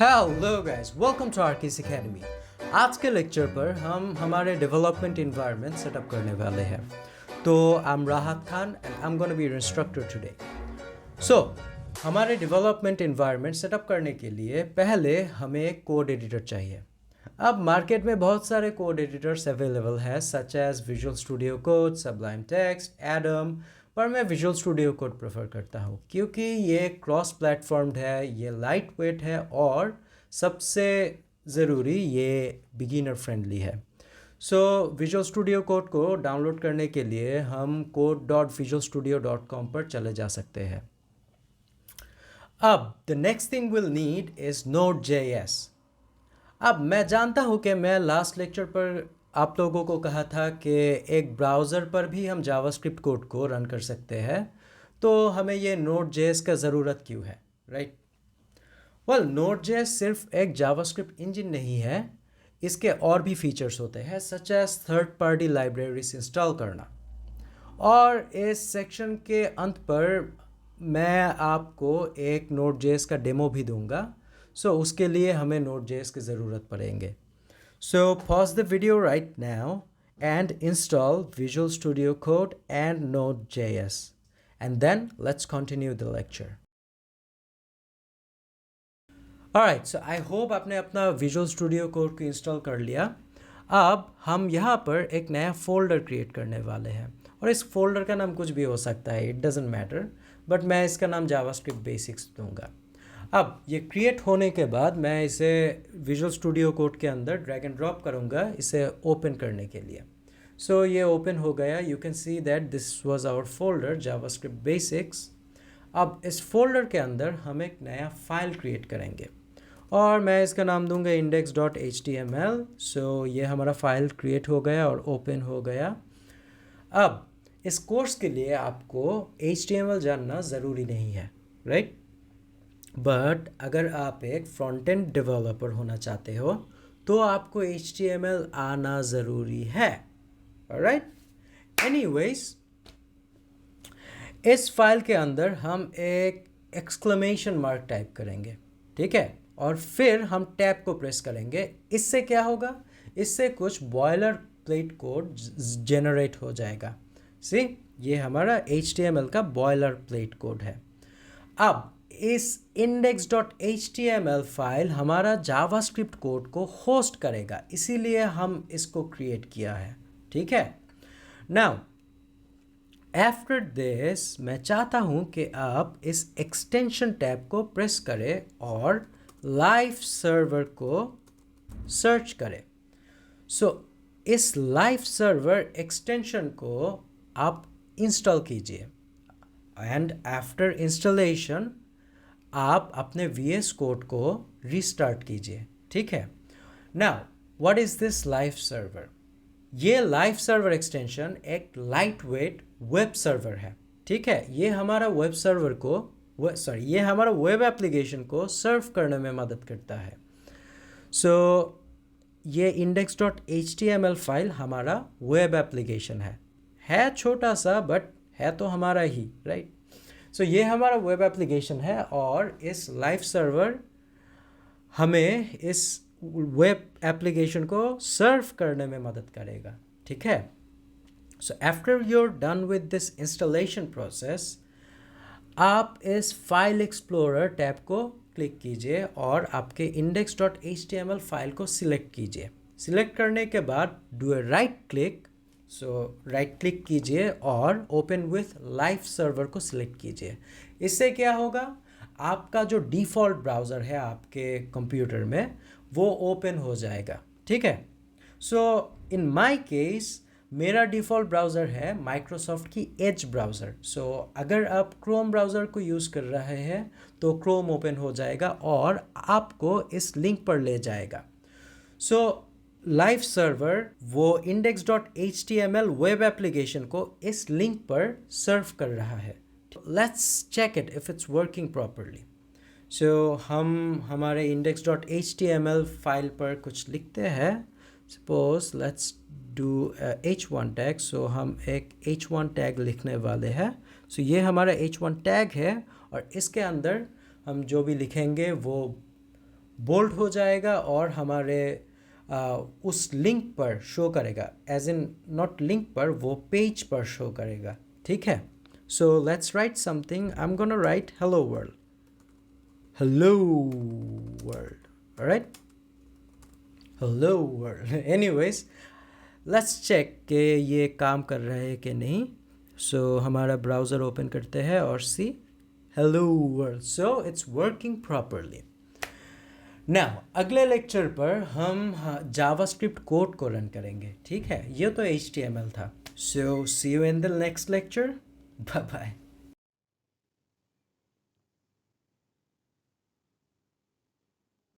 Hello guys, welcome to Archis academy. आज के lecture पर हम हमारे डेवलपमेंट इन्वायरमेंट सेटअप करने वाले हैं। तो I am Rahat Khan and I am gonna be your instructor today. So हमारे डेवलपमेंट इन्वायरमेंट सेटअप करने के लिए पहले हमें एक कोड एडिटर चाहिए। अब मार्केट में बहुत सारे कोड एडिटर्स अवेलेबल है such as Visual Studio Code, Sublime Text, Atom, पर मैं विजुअल स्टूडियो कोड प्रेफर करता हूँ क्योंकि ये क्रॉस प्लेटफॉर्म्ड है, ये लाइट वेट है और सबसे ज़रूरी ये बिगिनर फ्रेंडली है। सो विजुअल स्टूडियो कोड को डाउनलोड करने के लिए हम code.visualstudio.com पर चले जा सकते हैं। अब the next thing will need is Node.js। अब मैं जानता हूँ कि मैं लास्ट लेक्चर पर आप लोगों को कहा था कि एक ब्राउज़र पर भी हम जावास्क्रिप्ट कोड को रन कर सकते हैं, तो हमें ये Node.js का ज़रूरत क्यों है, राइट? वेल, Node.js सिर्फ एक जावास्क्रिप्ट इंजन नहीं है, इसके और भी फीचर्स होते हैं such as third party libraries install करना। और इस सेक्शन के अंत पर मैं आपको एक Node.js का डेमो भी दूंगा, सो उसके लिए हमें Node.js की ज़रूरत पड़ेंगे। So pause the video right now and install Visual Studio Code and Node.js. And then let's continue the lecture. Alright, so I hope आपने अपना Visual Studio Code को इंस्टॉल कर लिया। अब हम यहाँ पर एक नया फोल्डर क्रिएट करने वाले हैं और इस फोल्डर का नाम कुछ भी हो सकता है, इट डजेंट मैटर, बट मैं इसका नाम जावास्क्रिप्ट बेसिक्स दूंगा। अब ये क्रिएट होने के बाद मैं इसे विजुअल स्टूडियो कोड के अंदर ड्रैग एंड ड्रॉप करूँगा इसे ओपन करने के लिए। सो ये ओपन हो गया। You can see that this was our folder JavaScript basics. अब इस फोल्डर के अंदर हम एक नया फाइल क्रिएट करेंगे और मैं इसका नाम दूंगा index.html। सो ये हमारा फाइल क्रिएट हो गया और ओपन हो गया। अब इस कोर्स के लिए आपको HTML जानना ज़रूरी नहीं है, राइट? बट अगर आप एक फ्रंट एंड डेवलपर होना चाहते हो तो आपको HTML आना ज़रूरी है, राइट? एनीवेज, इस फाइल के अंदर हम एक एक्सक्लेमेशन मार्क टाइप करेंगे, ठीक है? और फिर हम टैब को प्रेस करेंगे। इससे क्या होगा? इससे कुछ बॉयलर प्लेट कोड जनरेट हो जाएगा। सी, ये हमारा HTML का बॉयलर प्लेट कोड है। अब इस index.html फाइल हमारा जावास्क्रिप्ट कोड को होस्ट करेगा, इसीलिए हम इसको क्रिएट किया है, ठीक है? नाउ आफ्टर दिस मैं चाहता हूं कि आप इस एक्सटेंशन टैब को प्रेस करें और लाइव सर्वर को सर्च करें। सो इस लाइव सर्वर एक्सटेंशन को आप इंस्टॉल कीजिए एंड आफ्टर इंस्टॉलेशन आप अपने VS कोड को रीस्टार्ट कीजिए, ठीक है? Now what is this live server? ये लाइव सर्वर एक्सटेंशन एक लाइट वेट वेब सर्वर है, ठीक है? ये हमारा वेब सर्वर को ये हमारा वेब एप्लीकेशन को सर्व करने में मदद करता है। सो ये index.html फाइल हमारा वेब एप्लीकेशन है छोटा सा बट है तो हमारा ही, राइट? सो ये हमारा वेब एप्लीकेशन है और इस लाइव सर्वर हमें इस वेब एप्लीकेशन को सर्व करने में मदद करेगा, ठीक है? So after your done with this installation process, आप इस फाइल एक्सप्लोरर टैब को क्लिक कीजिए और आपके index.html फाइल को सिलेक्ट कीजिए। सिलेक्ट करने के बाद do a right click. So right click कीजिए और ओपन विथ लाइव सर्वर को सिलेक्ट कीजिए। इससे क्या होगा? आपका जो डिफ़ॉल्ट ब्राउज़र है आपके कंप्यूटर में वो ओपन हो जाएगा, ठीक है? सो इन माय केस मेरा डिफ़ॉल्ट ब्राउज़र है माइक्रोसॉफ्ट की एज ब्राउज़र। सो अगर आप क्रोम ब्राउज़र को यूज़ कर रहे हैं तो क्रोम ओपन हो जाएगा और आपको इस लिंक पर ले जाएगा। सो लाइव सर्वर वो index.html वेब एप्लीकेशन को इस लिंक पर सर्व कर रहा है। Let's check it if it's working properly. So हम हमारे index.html फाइल पर कुछ लिखते हैं। Suppose let's do h1 tag. So हम एक h1 टैग लिखने वाले हैं। सो ये हमारा h1 टैग है और इसके अंदर हम जो भी लिखेंगे वो बोल्ड हो जाएगा और हमारे उस लिंक पर शो करेगा, एज इन नॉट लिंक पर, वो पेज पर शो करेगा। ठीक है, so let's write something. I am gonna write hello world, hello world, right, hello world. Anyways, let's check कि ये काम कर रहा है कि नहीं। सो हमारा ब्राउज़र ओपन करते हैं और see hello world, so it's working properly. Now अगले लेक्चर पर हम जावास्क्रिप्ट कोड को रन करेंगे। ठीक है, ये तो HTML था। So see you in the next lecture, bye bye.